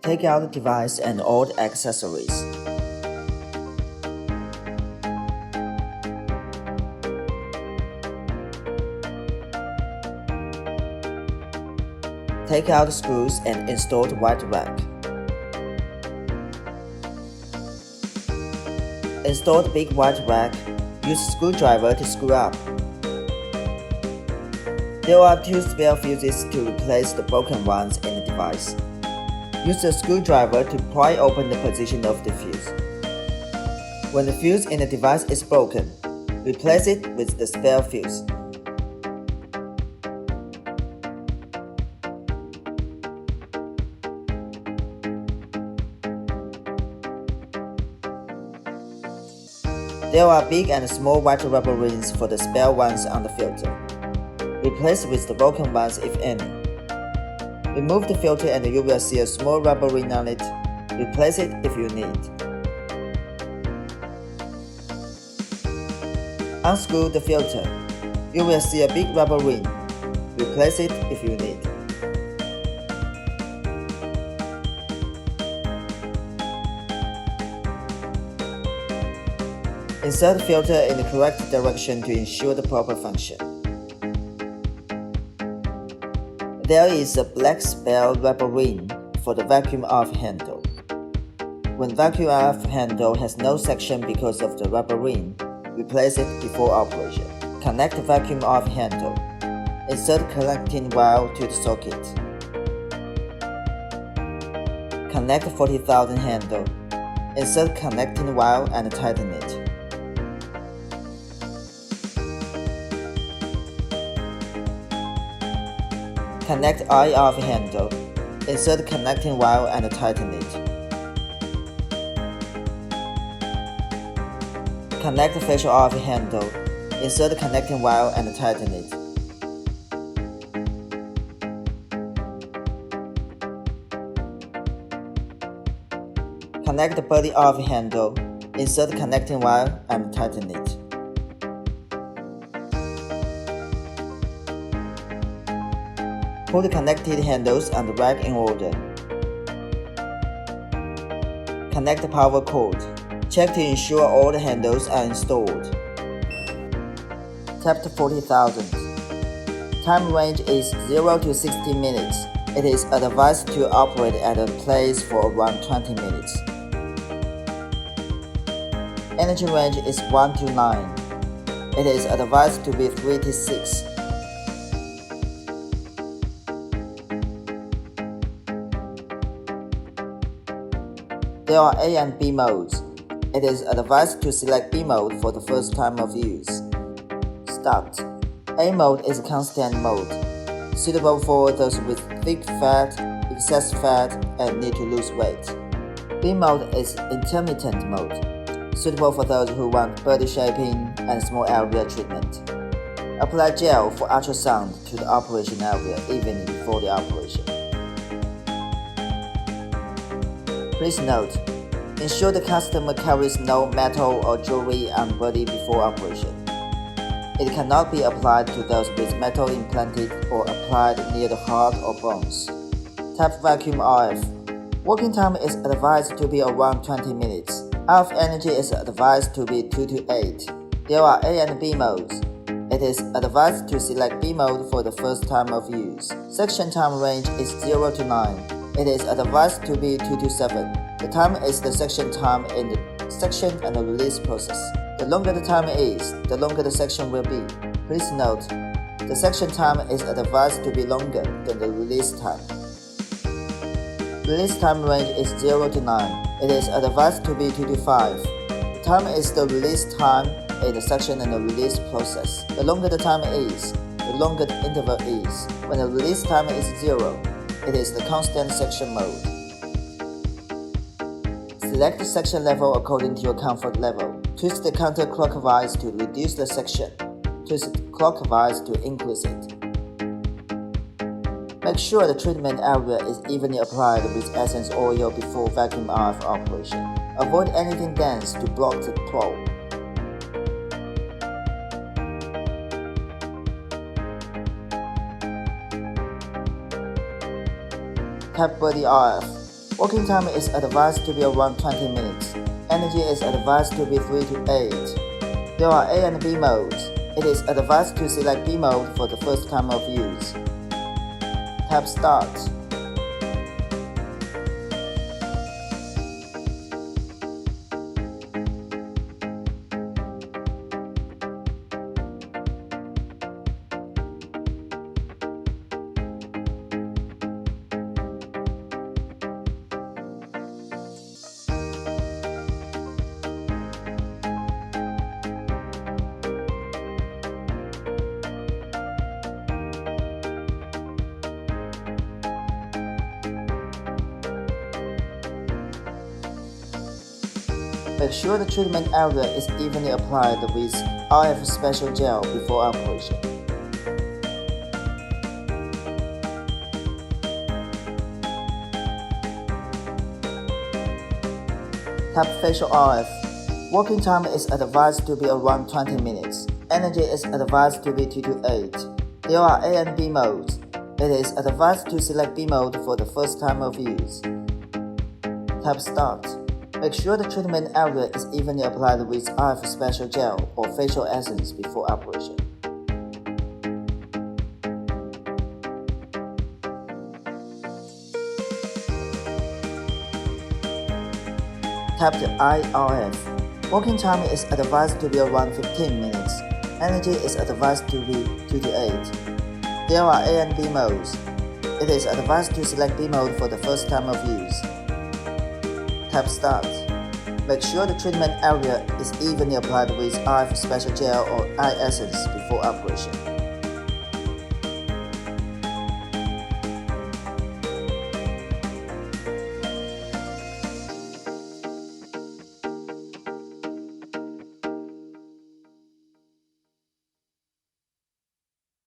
Take out the device and all the accessories. Take out the screws and install the white rack. Install the big white rack. Use a screwdriver to screw up. There are 2 spare fuses to replace the broken ones in the device. Use a screwdriver to pry open the position of the fuse. When the fuse in the device is broken, replace it with the spare fuse. There are big and small white rubber rings for the spare ones on the filter. Replace with the broken ones if any. Remove the filter and you will see a small rubber ring on it. Replace it if you need. Unscrew the filter. You will see a big rubber ring. Replace it if you need. Insert the filter in the correct direction to ensure the proper function. There is a black spare rubber ring for the vacuum off handle. When vacuum off handle has no section because of the rubber ring, replace it before operation. Connect the vacuum off handle. Insert connecting wire to the socket. Connect the 40,000 handle. Insert connecting wire and tighten it. Connect eye off handle. Insert connecting wire and tighten it. Connect facial off handle. Insert connecting wire and tighten it. Connect the body off handle. Insert connecting wire and tighten it. Put the connected handles on the rack in order. Connect the power cord. Check to ensure all the handles are installed. Tap the 40,000. Time range is 0 to 60 minutes. It is advised to operate at a place for around 20 minutes. Energy range is 1 to 9. It is advised to be 3 to 6. There are A and B modes. It is advised to select B mode for the first time of use. Start. A mode is a constant mode, suitable for those with thick fat, excess fat, and need to lose weight. B mode is intermittent mode, suitable for those who want body shaping and small area treatment. Apply gel for ultrasound to the operation area even before the operation. Please note, ensure the customer carries no metal or jewelry on body before operation. It cannot be applied to those with metal implanted or applied near the heart or bones. Tap vacuum RF. Working time is advised to be around 20 minutes. RF energy is advised to be 2 to 8. There are A and B modes. It is advised to select B mode for the first time of use. Section time range is 0 to 9. It is advised to be 2 to 7. The time is the section time in the section and the release process. The longer the time is, the longer the section will be. Please note, the section time is advised to be longer than the release time. Release time range is 0 to 9. It is advised to be 2 to 5. The time is the release time in the section and the release process. The longer the time is, the longer the interval is. When the release time is 0, it is the constant section mode. Select the section level according to your comfort level. Twist the counterclockwise to reduce the section. Twist it clockwise to increase it. Make sure the treatment area is evenly applied with essence oil before vacuum RF operation. Avoid anything dense to block the flow. Tap body RF. Working time is advised to be around 20 minutes. Energy is advised to be 3 to 8. There are A and B modes. It is advised to select B mode for the first time of use. Tap Start. Make sure the treatment area is evenly applied with RF special gel before operation. Tap Facial RF. Working time is advised to be around 20 minutes. Energy is advised to be 2 to 8. There are A and B modes. It is advised to select B mode for the first time of use. Tap Start. Make sure the treatment area is evenly applied with RF special gel or facial essence before operation. Tap the IRF. Working time is advised to be around 15 minutes. Energy is advised to be 2 to 8. There are A and B modes. It is advised to select B mode for the first time of use. Tap Start. Make sure the treatment area is evenly applied with RF special gel or eye essence before operation.